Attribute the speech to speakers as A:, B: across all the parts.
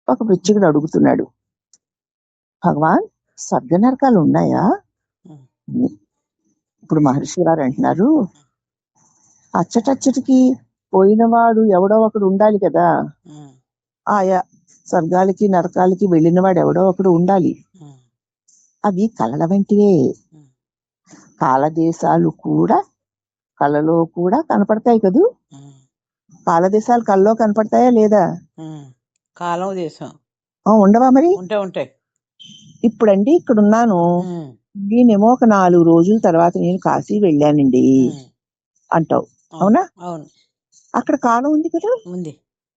A: ఒక పృచ్ఛకుడు అడుగుతున్నాడు, భగవాన్ స్వర్గ నరకాలు ఉన్నాయా? ఇప్పుడు మహర్షి గారు అంటున్నారు, అచ్చటచ్చటికి పోయినవాడు ఎవడో ఒకడు ఉండాలి కదా, ఆయా స్వర్గాలకి నరకాలకి వెళ్ళిన వాడు ఎవడో ఒకడు ఉండాలి. అవి కళల వంటివే. కాలదేశాలు కూడా కళలో కూడా కనపడతాయి కదూ. కాలదేశాలు కళ్ళలో కనపడతాయా లేదా?
B: కాలం దేశం
A: ఉండవా మరి?
B: ఉంటాయి.
A: ఇప్పుడండి ఇక్కడున్నాను, నేనేమో ఒక 4 రోజుల తర్వాత నేను కాశీ వెళ్ళానండి అంటావు, అవునా? అక్కడ కాలం ఉంది కదా,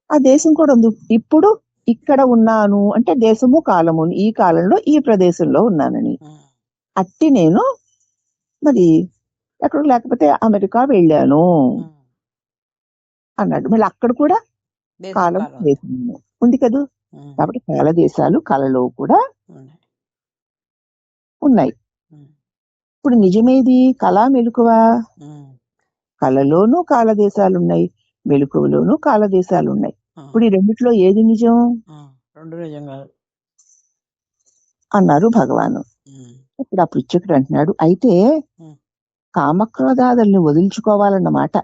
A: ఆ దేశం కూడా ఉంది. ఇప్పుడు ఇక్కడ ఉన్నాను అంటే దేశము కాలము, ఈ కాలంలో ఈ ప్రదేశంలో ఉన్నానని. అట్టి నేను మరి ఎక్కడ లేకపోతే అమెరికా వెళ్ళాను అన్నాడు. మళ్ళీ అక్కడ కూడా కాలం దేశం ఉంది కదా. కాబట్టి కాల దేశాలు కళలో కూడా ఉన్నాయి. ఇప్పుడు నిజమేది? కళ మెలకువ? కళలోనూ కాలదేశాలున్నాయి, మెలకువలోనూ కాలదేశాలున్నాయి. ఇప్పుడు ఈ రెండిట్లో ఏది నిజం అన్నారు భగవాను. ఇప్పుడు ఆ పృచ్ఛకుడు అంటున్నాడు, అయితే కామక్రోధాదుల్ని వదిలించుకోవాలన్నమాట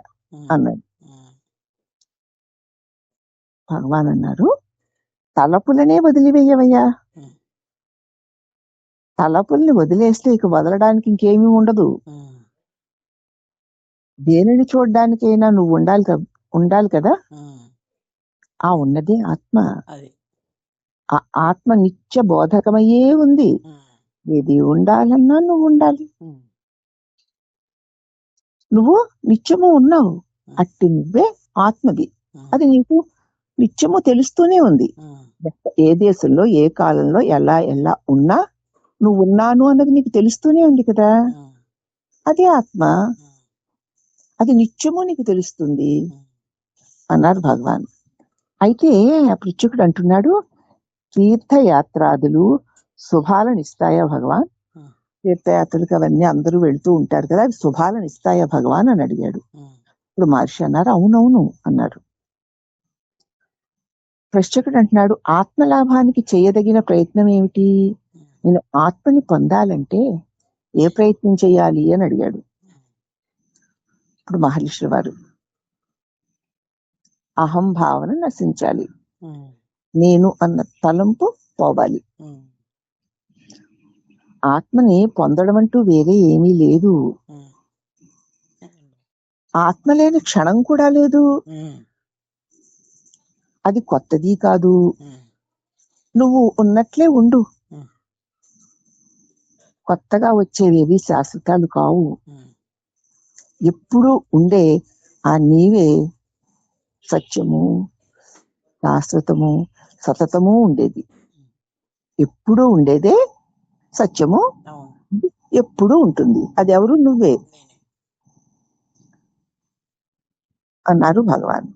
A: అన్నాడు. భగవాన్ అన్నారు, తలపులనే వదిలివేయవయ్యా. తలపుల్ని వదిలేస్తే ఇక వదలడానికి ఇంకేమీ ఉండదు. దేనిని చూడడానికైనా నువ్వు ఉండాలి కదా. ఆ ఉన్నదే ఆత్మ. ఆ ఆత్మ నిత్య బోధకమయ్యే ఉంది. ఏది ఉండాలన్నా నువ్వు ఉండాలి. నువ్వు నిత్యము ఉన్నావు, అట్టి నువ్వే ఆత్మది. అది నీకు నిత్యము తెలుస్తూనే ఉంది. ఏ దేశంలో ఏ కాలంలో ఎలా ఎలా ఉన్నా నువ్వు ఉన్నాను అన్నది నీకు తెలుస్తూనే ఉంది కదా. అదే ఆత్మ, అది నిత్యము నీకు తెలుస్తుంది అన్నారు భగవాన్. అయితే ఆ పృచ్ఛకుడు అంటున్నాడు, తీర్థయాత్రాదులు శుభాలను ఇస్తాయా భగవాన్? తీర్థయాత్రలకు అవన్నీ అందరూ వెళ్తూ ఉంటారు కదా, అవి శుభాలను ఇస్తాయా భగవాన్ అని అడిగాడు. ఇప్పుడు మహర్షి అన్నారు, అవునవును అన్నారు. పృచ్ఛకుడు అంటున్నాడు, ఆత్మలాభానికి చేయదగిన ప్రయత్నం ఏమిటి? నేను ఆత్మని పొందాలంటే ఏ ప్రయత్నం చేయాలి అని అడిగాడు. ఇప్పుడు మహర్షి వారు, అహం భావన నశించాలి, నేను అన్న తలంపు పోవాలి. ఆత్మని పొందడం అంటూ వేరే ఏమీ లేదు. ఆత్మ లేని క్షణం కూడా లేదు. అది కొత్తది కాదు. నువ్వు ఉన్నట్లే ఉండు. కొత్తగా వచ్చేవేవి శాశ్వతాలు కావు. ఎప్పుడు ఉండే ఆ నీవే సత్యము, శాశ్వతము, సతతము ఉండేది. ఎప్పుడూ ఉండేదే సత్యము, ఎప్పుడూ ఉంటుంది. అది ఎవరు? నువ్వే అన్నారు భగవాన్.